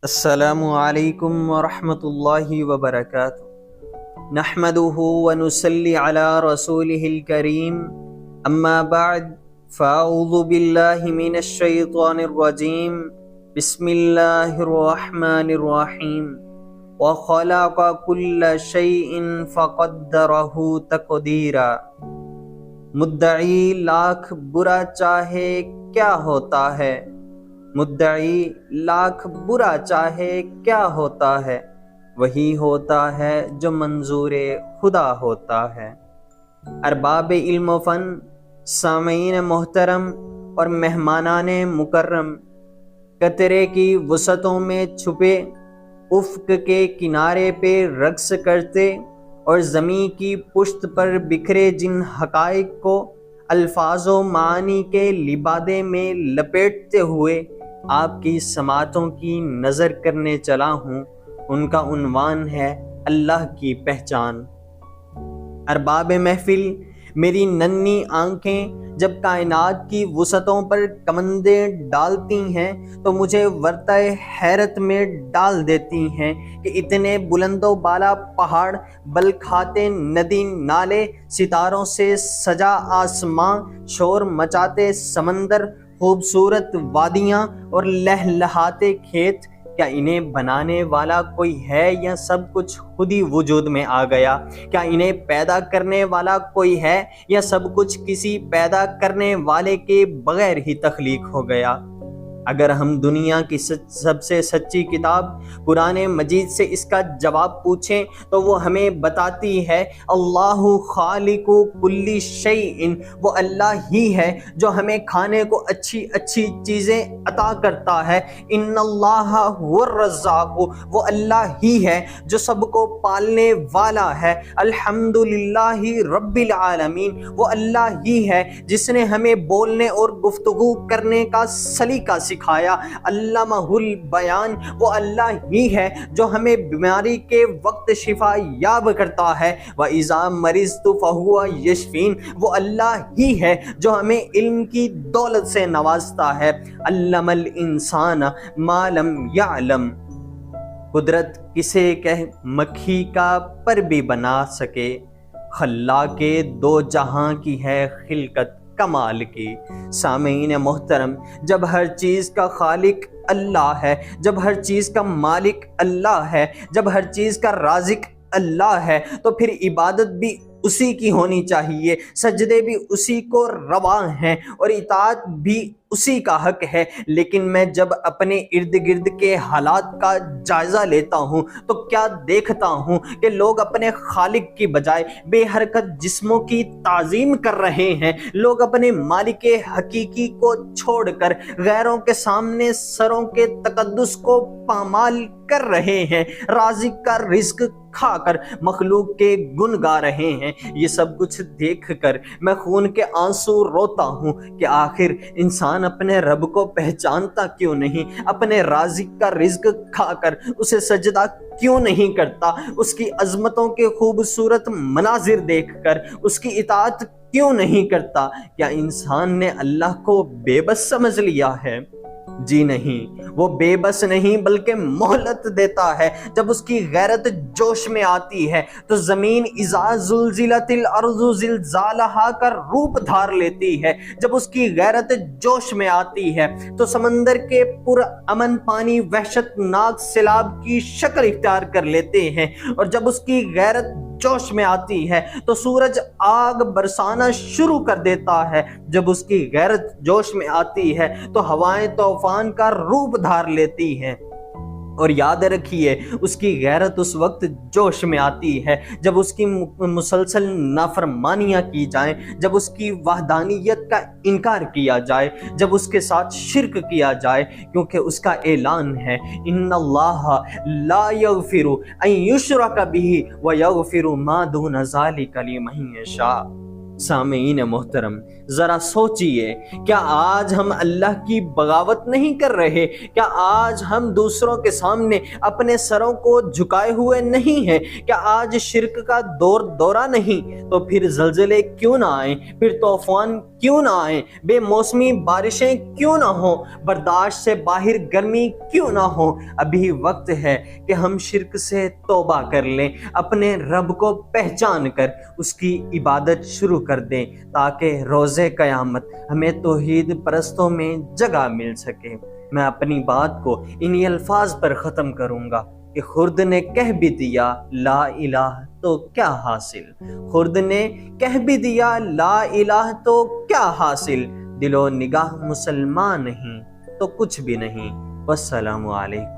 السلام علیکم ورحمۃ اللہ وبرکاتہ نحمدہ ونصلی علی رسولہ الکریم اما بعد فاعوذ باللہ من الشیطان الرجیم بسم اللہ الرحمن الرحیم وخلق کل شیء فقدرہ تقدیرا۔ مدعی لاکھ برا چاہے کیا ہوتا ہے، مدعی لاکھ برا چاہے کیا ہوتا ہے، وہی ہوتا ہے جو منظور خدا ہوتا ہے۔ ارباب علم و فن، سامعین محترم اور مہمانان مکرم، قطرے کی وسعتوں میں چھپے افق کے کنارے پہ رقص کرتے اور زمین کی پشت پر بکھرے جن حقائق کو الفاظ و معانی کے لبادے میں لپیٹتے ہوئے آپ کی سماعتوں کی نظر کرنے چلا ہوں، ان کا عنوان ہے اللہ کی پہچان۔ ارباب محفل، میری ننھی آنکھیں جب کائنات کی وسعتوں پر کمندیں ڈالتی ہیں تو مجھے ورطہ حیرت میں ڈال دیتی ہیں کہ اتنے بلند و بالا پہاڑ، بل کھاتے ندی نالے، ستاروں سے سجا آسماں، شور مچاتے سمندر، خوبصورت وادیاں اور لہلہاتے کھیت، کیا انہیں بنانے والا کوئی ہے یا سب کچھ خود ہی وجود میں آ گیا؟ کیا انہیں پیدا کرنے والا کوئی ہے یا سب کچھ کسی پیدا کرنے والے کے بغیر ہی تخلیق ہو گیا؟ اگر ہم دنیا کی سب سے سچی کتاب قرآن مجید سے اس کا جواب پوچھیں تو وہ ہمیں بتاتی ہے اللہ خالق کل شیء، وہ اللہ ہی ہے جو ہمیں کھانے کو اچھی اچھی چیزیں عطا کرتا ہے۔ ان اللہ هو الرزاق، وہ اللہ ہی ہے جو سب کو پالنے والا ہے۔ الحمدللہ رب العالمین، وہ اللہ ہی ہے جس نے ہمیں بولنے اور گفتگو کرنے کا سلیقہ سکھایا۔ علامہ البیان، وہ اللہ ہی ہے جو ہمیں بیماری کے وقت شفا یاب کرتا ہے۔ وَإِذَا مَرِضْتُ فَهُوَ يَشْفِينِ، وہ اللہ ہی ہے جو ہمیں علم کی دولت سے نوازتا ہے۔ علم الانسان ما لم يعلم، قدرت کسے کہ مکھی کا پر بھی بنا سکے، خلاق دو جہاں کی ہے خلقت کمال کی۔ سامعین محترم، جب ہر چیز کا خالق اللہ ہے، جب ہر چیز کا مالک اللہ ہے، جب ہر چیز کا رازق اللہ ہے، تو پھر عبادت بھی اسی کی ہونی چاہیے، سجدے بھی اسی کو روا ہیں اور اطاعت بھی اسی کا حق ہے۔ لیکن میں جب اپنے ارد گرد کے حالات کا جائزہ لیتا ہوں تو کیا دیکھتا ہوں کہ لوگ اپنے خالق کی بجائے بے حرکت جسموں کی تعظیم کر رہے ہیں۔ لوگ اپنے مالک حقیقی کو چھوڑ کر غیروں کے سامنے سروں کے تقدس کو پامال کر رہے ہیں، رازق کا رزق کھا کر مخلوق کے گن گا رہے ہیں۔ یہ سب کچھ دیکھ کر میں خون کے آنسو روتا ہوں کہ آخر انسان اپنے رب کو پہچانتا کیوں نہیں، اپنے رازق کا رزق کھا کر اسے سجدہ کیوں نہیں کرتا، اس کی عظمتوں کے خوبصورت مناظر دیکھ کر اس کی اطاعت کیوں نہیں کرتا؟ کیا انسان نے اللہ کو بے بس سمجھ لیا ہے؟ جی نہیں، وہ بے بس نہیں بلکہ مہلت دیتا ہے۔ جب اس کی غیرت جوش میں آتی ہے تو زمین اذا زلزلت الارض زلزالہا کا روپ دھار لیتی ہے۔ جب اس کی غیرت جوش میں آتی ہے تو سمندر کے پر امن پانی وحشت ناک سیلاب کی شکل اختیار کر لیتے ہیں، اور جب اس کی غیرت جوش میں آتی ہے تو سورج آگ برسانا شروع کر دیتا ہے۔ جب اس کی غیرت جوش میں آتی ہے تو ہوائیں طوفان کا روپ دھار لیتی ہیں، اور یاد رکھیے اس کی غیرت اس وقت جوش میں آتی ہے جب اس کی مسلسل نافرمانیاں کی جائیں، جب اس کی وحدانیت کا انکار کیا جائے، جب اس کے ساتھ شرک کیا جائے، کیونکہ اس کا اعلان ہے ان اللہ لا یغفر ان یشرک بہ ویغفر ما دون ذلک لمن یشاء۔ سامعین محترم، ذرا سوچئے، کیا آج ہم اللہ کی بغاوت نہیں کر رہے؟ کیا آج ہم دوسروں کے سامنے اپنے سروں کو جھکائے ہوئے نہیں ہیں؟ کیا آج شرک کا دور دورہ نہیں؟ تو پھر زلزلے کیوں نہ آئیں، پھر طوفان کیوں نہ آئیں، بے موسمی بارشیں کیوں نہ ہوں، برداشت سے باہر گرمی کیوں نہ ہو، ابھی وقت ہے کہ ہم شرک سے توبہ کر لیں، اپنے رب کو پہچان کر اس کی عبادت شروع کر دیں تاکہ روز قیامت ہمیں توحید پرستوں میں جگہ مل سکے۔ میں اپنی بات کو انہی الفاظ پر ختم کروں گا کہ خرد نے کہہ بھی دیا لا الہ تو کیا حاصل، خرد نے کہہ بھی دیا لا الہ تو کیا حاصل، دل و نگاہ مسلمان نہیں تو کچھ بھی نہیں۔ والسلام علیکم۔